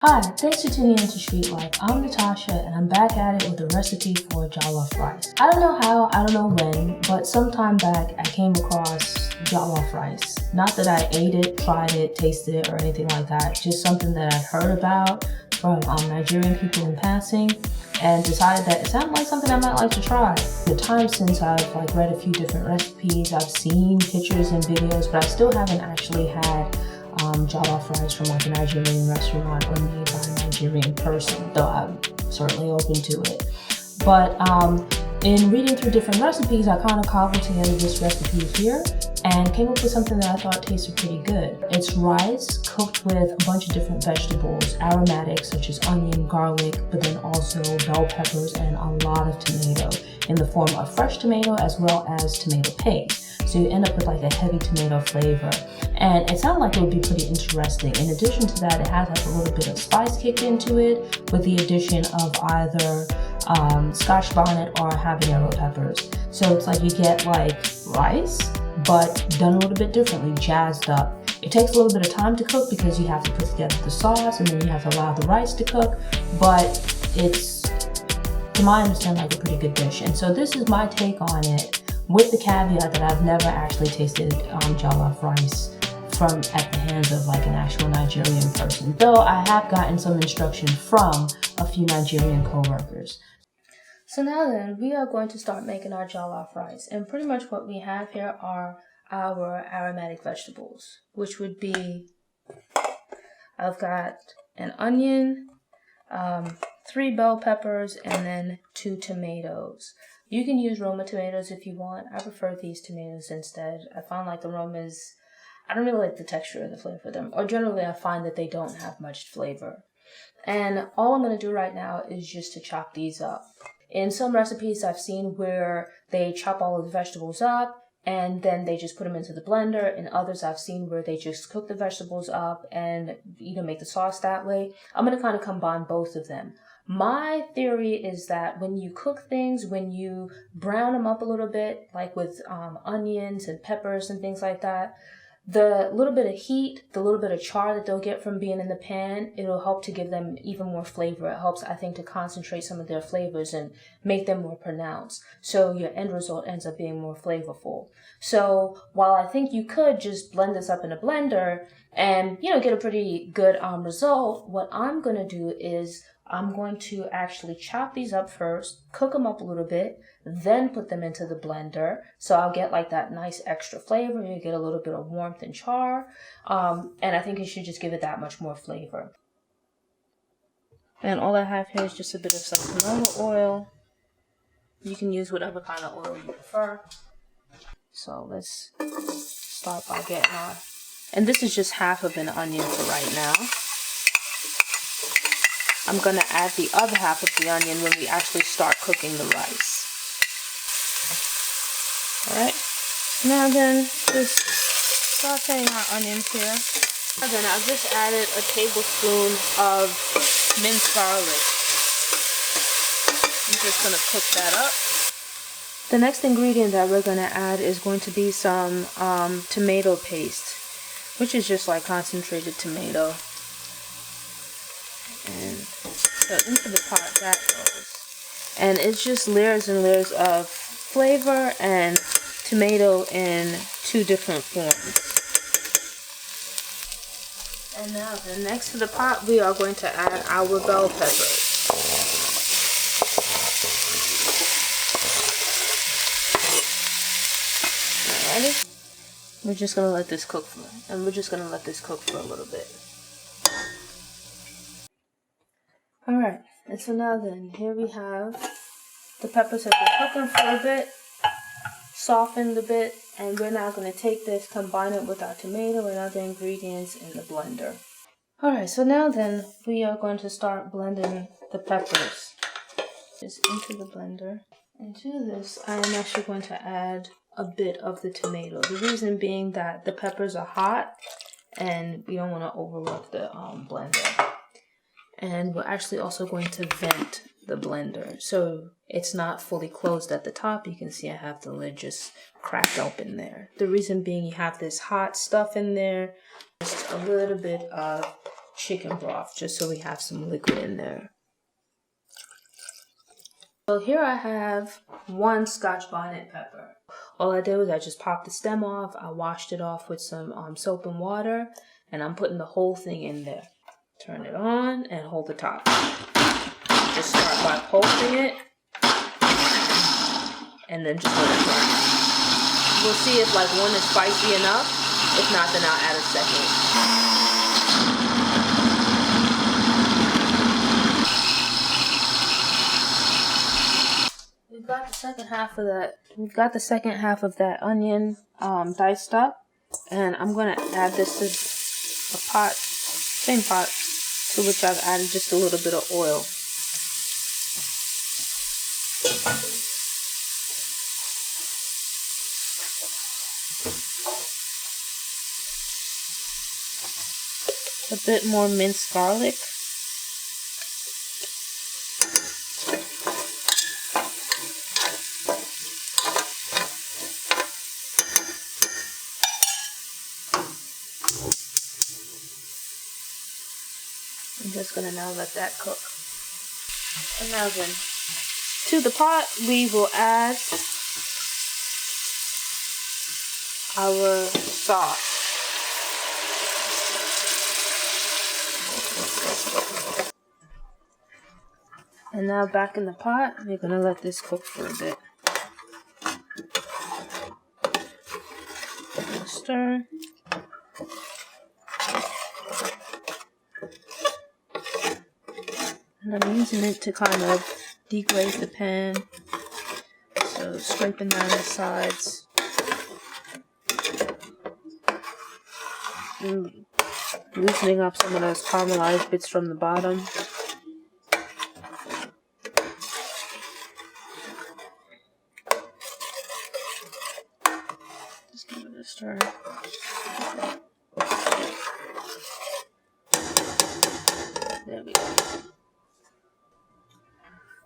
Hi, thanks for tuning in to Street Life. I'm Natasha and I'm back at it with a recipe for jollof rice. I don't know how, I don't know when, but sometime back I came across jollof rice. Not that I ate it, tried it, tasted it, or anything like that. Just something that I'd heard about from Nigerian people in passing and decided that it sounded like something I might like to try. The time since I've read a few different recipes, I've seen pictures and videos, but I still haven't actually had jollof rice from a Nigerian restaurant or made by a Nigerian person, though I'm certainly open to it. But in reading through different recipes, I kind of cobbled together this recipe here and came up with something that I thought tasted pretty good. It's rice cooked with a bunch of different vegetables, aromatics such as onion, garlic, but then also bell peppers and a lot of tomato in the form of fresh tomato as well as tomato paste. So you end up with a heavy tomato flavor. And it sounded like it would be pretty interesting. In addition to that, it has a little bit of spice kicked into it with the addition of either Scotch bonnet or habanero peppers. So it's you get rice, but done a little bit differently, jazzed up. It takes a little bit of time to cook because you have to put together the sauce and then you have to allow the rice to cook, but it's, to my understanding, a pretty good dish. And so this is my take on it, with the caveat that I've never actually tasted jollof rice from at the hands of an actual Nigerian person, though I have gotten some instruction from a few Nigerian co-workers. So now then, we are going to start making our jollof rice, and pretty much what we have here are our aromatic vegetables, which would be, I've got an onion, 3 bell peppers, and then 2 tomatoes. You can use Roma tomatoes if you want. I prefer these tomatoes instead. I find the Romas, I don't really like the texture and the flavor of them. Or generally I find that they don't have much flavor. And all I'm going to do right now is just to chop these up. In some recipes I've seen where they chop all of the vegetables up and then they just put them into the blender. In others I've seen where they just cook the vegetables up and make the sauce that way. I'm going to kind of combine both of them. My theory is that when you cook things, when you brown them up a little bit, with onions and peppers and things like that, the little bit of heat, the little bit of char that they'll get from being in the pan, it'll help to give them even more flavor. It helps, I think, to concentrate some of their flavors and make them more pronounced. So your end result ends up being more flavorful. So while I think you could just blend this up in a blender and, get a pretty good result, what I'm going to do is I'm going to actually chop these up first, cook them up a little bit, then put them into the blender. So I'll get that nice extra flavor. You get a little bit of warmth and char. And I think it should just give it that much more flavor. And all I have here is just a bit of some canola oil. You can use whatever kind of oil you prefer. So let's start by getting our, and this is just half of an onion for right now. I'm going to add the other half of the onion when we actually start cooking the rice. Alright, now then, just sauteing our onions here. And then I've just added a tablespoon of minced garlic. I'm just going to cook that up. The next ingredient that we're going to add is going to be some tomato paste, which is just concentrated tomato. And so into the pot that goes. And it's just layers and layers of flavor and tomato in 2 different forms. And now then, next to the pot we are going to add our bell peppers. Alrighty. We're just gonna let this cook for a little bit. Alright, and so now then, here we have the peppers have been cooking for a bit, softened a bit, and we're now going to take this, combine it with our tomato and other ingredients in the blender. Alright, so now then, we are going to start blending the peppers. Just into the blender. And to this, I am actually going to add a bit of the tomato. The reason being that the peppers are hot, and we don't want to overwork the blender. And we're actually also going to vent the blender. So it's not fully closed at the top. You can see I have the lid just cracked open there. The reason being you have this hot stuff in there, just a little bit of chicken broth just so we have some liquid in there. So here I have 1 Scotch bonnet pepper. All I did was I just popped the stem off. I washed it off with some soap and water, and I'm putting the whole thing in there. Turn it on and hold the top. Just start by pulsing it, and then just let it burn. We'll see if like 1 is spicy enough. If not, then I'll add a second. We've got the second half of that. We've got the second half of that onion diced up, and I'm gonna add this to a pot, same pot, to which I've added just a little bit of oil. A bit more minced garlic. I'm just gonna now let that cook. And now then, to the pot we will add our sauce. And now back in the pot, we're gonna let this cook for a bit. Stir. And I'm using it to kind of deglaze the pan. So scraping down the sides. And loosening up some of those caramelized bits from the bottom. Just give it a stir. There we go.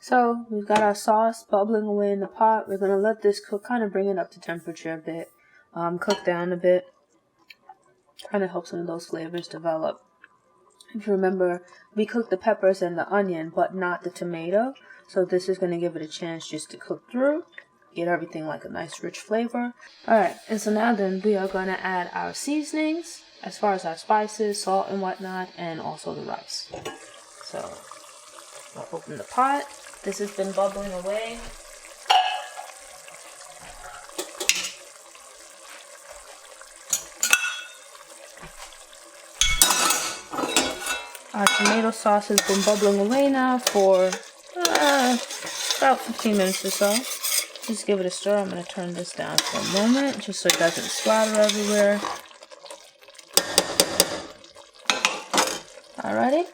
So we've got our sauce bubbling away in the pot. We're going to let this cook, kind of bring it up to temperature a bit. Cook down a bit. Kind of help some of those flavors develop. If you remember, we cooked the peppers and the onion, but not the tomato. So this is going to give it a chance just to cook through. Get everything like a nice rich flavor. Alright, and so now then we are going to add our seasonings, as far as our spices, salt and whatnot, and also the rice. So, we'll open the pot. This has been bubbling away. Our tomato sauce has been bubbling away now for about 15 minutes or so. Just give it a stir. I'm going to turn this down for a moment just so it doesn't splatter everywhere. Alrighty.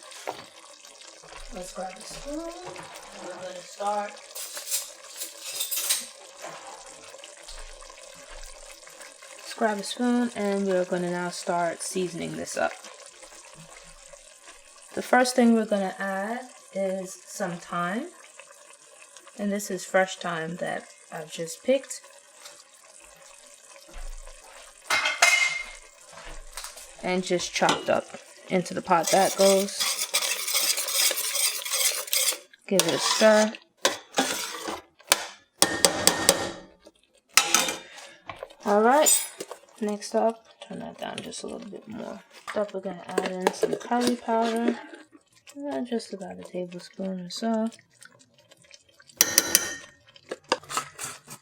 Let's grab a spoon. We're going to start. Let's grab a spoon and we're going to now start seasoning this up. The first thing we're going to add is some thyme. And this is fresh thyme that I've just picked. And just chopped up into the pot that goes. Give it a stir. Alright, next up, turn that down just a little bit more. Next up, we're going to add in some curry powder. Just about a tablespoon or so.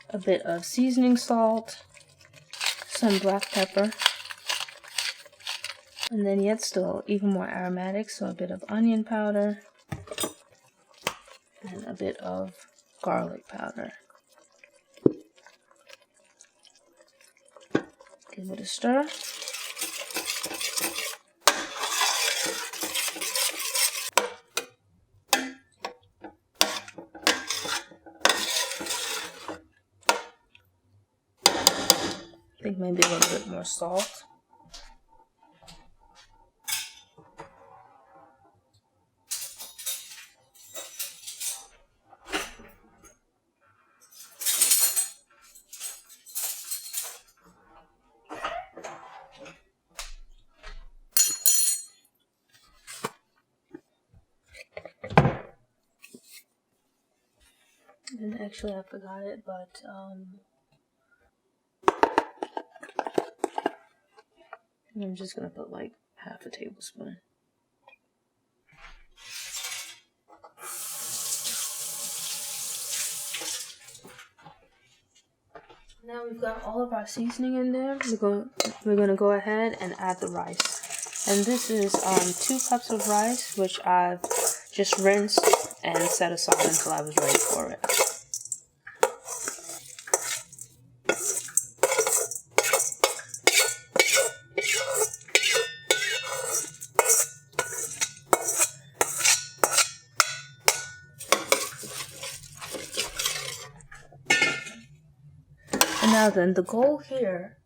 A bit of seasoning salt. Some black pepper. And then yet still even more aromatic, so a bit of onion powder. And a bit of garlic powder. Give it a stir. I think maybe a little bit more salt. Actually, I forgot it, but I'm just gonna put like half a tablespoon. Now we've got all of our seasoning in there. We're gonna go ahead and add the rice. And this is 2 cups of rice, which I've just rinsed and set aside until I was ready for it. And now then, the goal here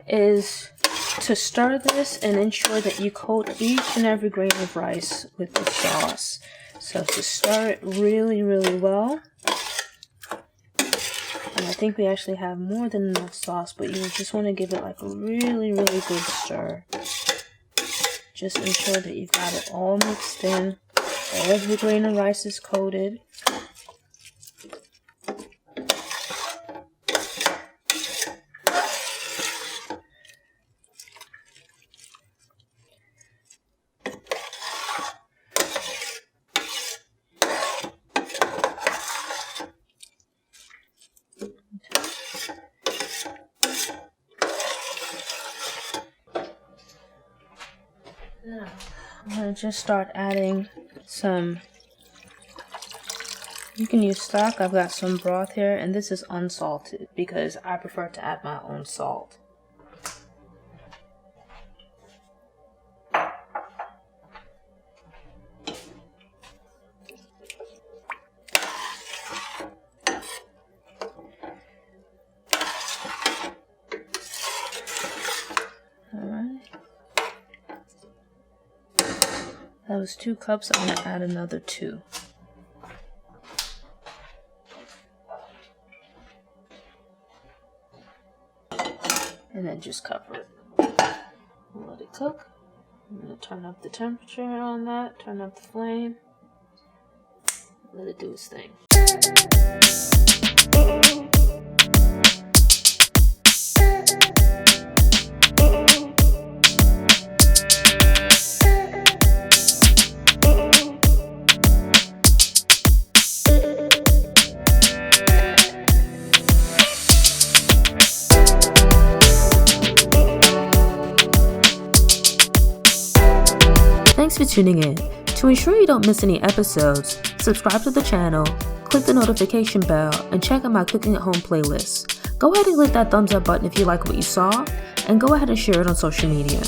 is to stir this and ensure that you coat each and every grain of rice with the sauce. So to stir it really, really well. And I think we actually have more than enough sauce, but you just want to give it like a really, really good stir. Just ensure that you've got it all mixed in. Every grain of rice is coated. Now, I'm going to just start adding some, you can use stock. I've got some broth here, and this is unsalted because I prefer to add my own salt. That was 2 cups. I'm going to add another 2. And then just cover it. Let it cook. I'm going to turn up the temperature on that, turn up the flame, let it do its thing. Thanks for tuning in. To ensure you don't miss any episodes, subscribe to the channel, click the notification bell, and check out my cooking at home playlist. Go ahead and click that thumbs up button if you like what you saw, and go ahead and share it on social media.